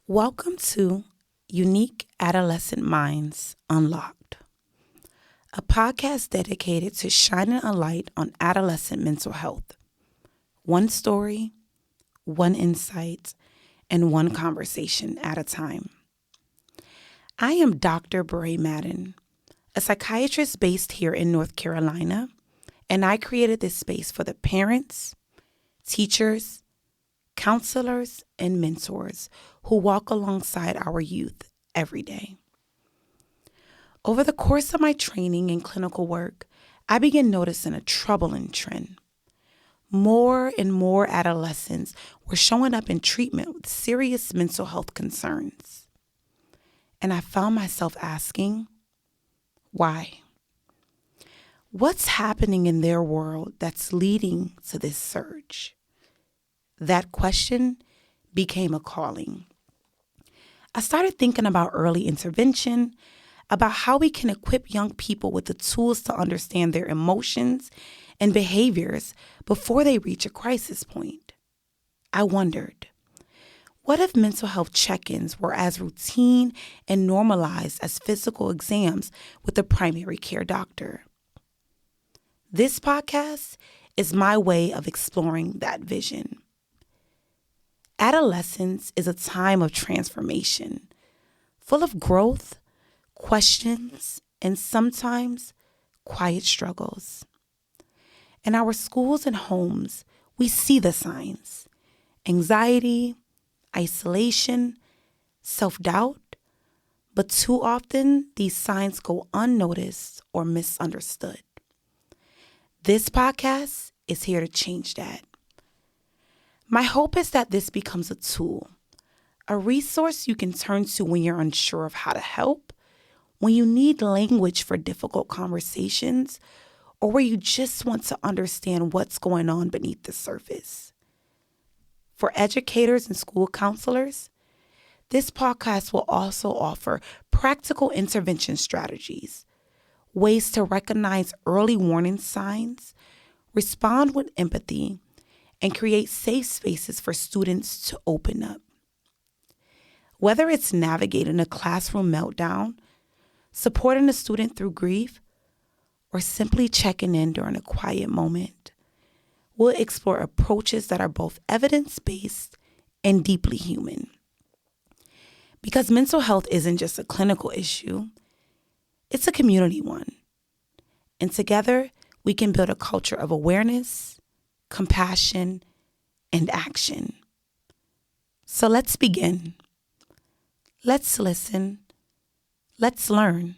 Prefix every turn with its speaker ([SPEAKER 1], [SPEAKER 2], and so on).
[SPEAKER 1] Welcome to Unique Adolescent Minds Unlocked, a podcast dedicated to shining a light on adolescent mental health. One story, one insight, and one conversation at a time. I am Dr. Bray Madden, a psychiatrist based here in North Carolina, and I created this space for the parents, teachers, counselors, and mentors who walk alongside our youth every day. Over the course of my training and clinical work, I began noticing a troubling trend. More and more adolescents were showing up in treatment with serious mental health concerns. And I found myself asking, why? What's happening in their world that's leading to this surge? That question became a calling. I started thinking about early intervention, about how we can equip young people with the tools to understand their emotions and behaviors before they reach a crisis point. I wondered, what if mental health check-ins were as routine and normalized as physical exams with a primary care doctor? This podcast is my way of exploring that vision. Adolescence is a time of transformation, full of growth, questions, and sometimes quiet struggles. In our schools and homes, we see the signs: anxiety, isolation, self-doubt, but too often these signs go unnoticed or misunderstood. This podcast is here to change that. My hope is that this becomes a tool, a resource you can turn to when you're unsure of how to help, when you need language for difficult conversations, or where you just want to understand what's going on beneath the surface. For educators and school counselors, this podcast will also offer practical intervention strategies, ways to recognize early warning signs, respond with empathy, and create safe spaces for students to open up. Whether it's navigating a classroom meltdown, supporting a student through grief, or simply checking in during a quiet moment, we'll explore approaches that are both evidence-based and deeply human. Because mental health isn't just a clinical issue, it's a community one. And together, we can build a culture of awareness, compassion, and action. So let's begin. Let's listen. Let's learn.